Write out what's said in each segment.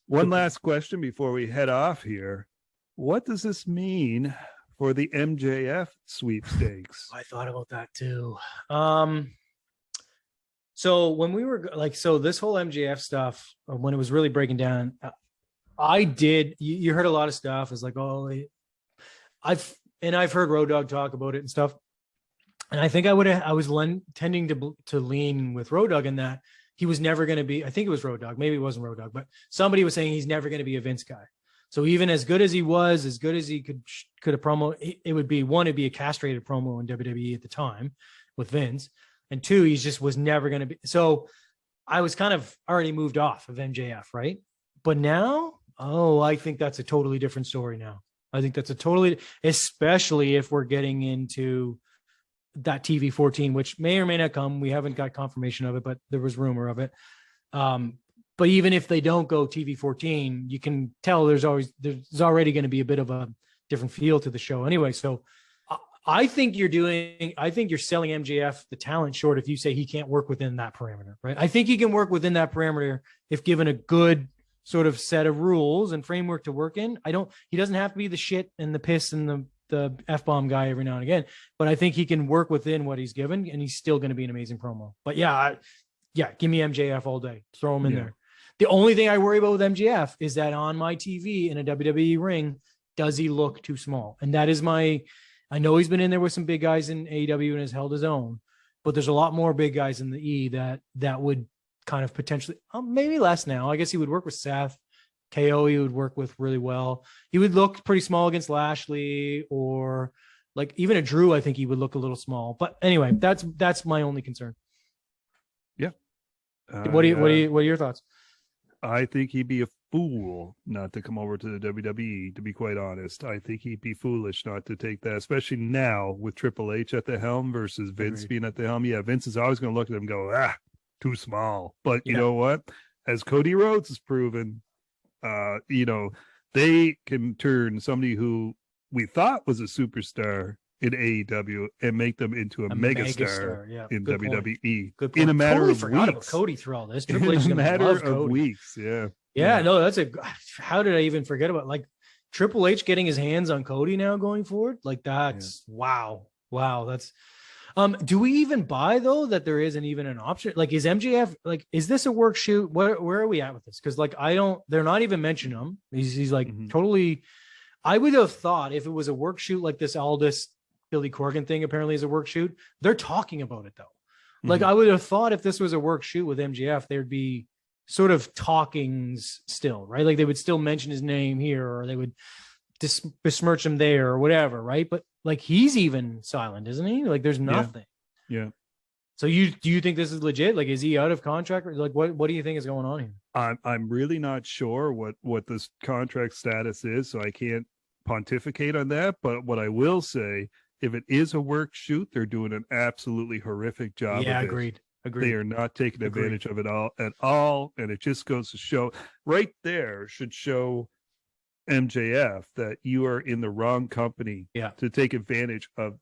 One last question before we head off here. What does this mean for the MJF sweepstakes? I thought about that too. So when we were so this whole MJF stuff, when it was really breaking down, you heard a lot of stuff. It's like, oh, I've heard Road Dogg talk about it and stuff. And I think I was tending to lean with Road Dogg in that he was never going to be, I think it was Road Dogg, maybe it wasn't Road Dogg, but somebody was saying he's never going to be a Vince guy. So even as good as he was, as good as he could have promo, it would be one, it'd be a castrated promo in WWE at the time with Vince. And two, he just was never going to be. So I was kind of already moved off of MJF, right? But now, I think that's a totally different story now. I think that's especially if we're getting into that TV 14, which may or may not come. We haven't got confirmation of it, but there was rumor of it. But even if they don't go TV 14, you can tell there's already going to be a bit of a different feel to the show anyway. So I think you're selling MJF the talent short if you say he can't work within that parameter, right? I think he can work within that parameter if given a good sort of set of rules and framework to work in. He doesn't have to be the shit and the piss and the F-bomb guy every now and again, but I think he can work within what he's given and he's still going to be an amazing promo. But yeah, give me MJF all day. Throw him in there. The only thing I worry about with MJF is that on my TV in a WWE ring, does he look too small? And that is I know he's been in there with some big guys in AEW and has held his own, but there's a lot more big guys in the E that would kind of potentially, maybe less now. I guess he would work with Seth. KO he would work with really well. He would look pretty small against Lashley, or like even a Drew, I think he would look a little small. But anyway, that's my only concern. Yeah. What are your thoughts? I think he'd be a fool not to come over to the WWE, to be quite honest. I think he'd be foolish not to take that, especially now with Triple H at the helm versus Vince being at the helm. Yeah, Vince is always going to look at him and go, too small. But you know what? As Cody Rhodes has proven, they can turn somebody who we thought was a superstar in AEW and make them into a megastar in WWE in a matter of weeks. About Cody through all this. Triple H is going to matter love of Cody. Weeks. Yeah. No, how did I even forget about Triple H getting his hands on Cody now going forward? Like that's wow. That's do we even buy though that there isn't even an option? Like is MJF is this a work shoot? Where are we at with this? Because they're not even mentioning him. He's totally. I would have thought if it was a work shoot like this Aldis Billy Corgan thing apparently is a work shoot. They're talking about it though. I would have thought if this was a work shoot with MJF, there'd be sort of talkings still, right? Like they would still mention his name here, or they would besmirch him there or whatever, right? But he's even silent, isn't he? There's nothing. Yeah. So do you think this is legit? Is he out of contract? What do you think is going on here? I'm really not sure what this contract status is, so I can't pontificate on that. But what I will say, if it is a work shoot, they're doing an absolutely horrific job. Yeah, of it. Agreed. They are not taking advantage of it at all. And it just goes to show right there should show MJF that you are in the wrong company to take advantage of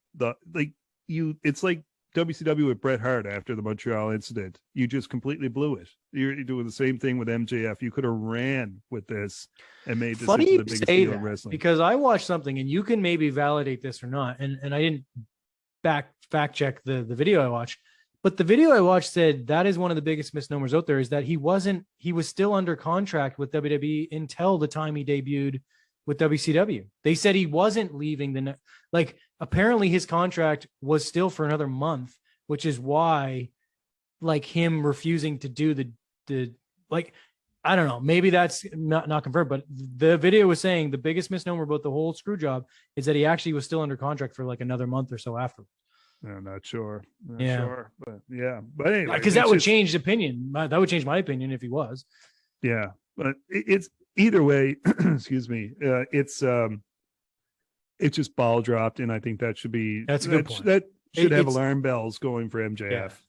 it's like WCW with Bret Hart after the Montreal incident. You just completely blew it. You're doing the same thing with MJF. You could have ran with this and made this into the biggest deal in wrestling. Because I watched something, and you can maybe validate this or not. And I didn't fact check the video I watched, but the video I watched said that is one of the biggest misnomers out there is that he was still under contract with WWE until the time he debuted with WCW. They said he wasn't leaving apparently his contract was still for another month, which is why him refusing to do the I don't know, maybe that's not confirmed, but the video was saying the biggest misnomer about the whole screw job is that he actually was still under contract for another month or so after. I'm not sure. Sure, but but anyway, because that would change the opinion. That would change my opinion if he was. Yeah, but it's either way. Excuse me. It's just ball dropped, and I think that should be that's a good point. That should have alarm bells going for MJF.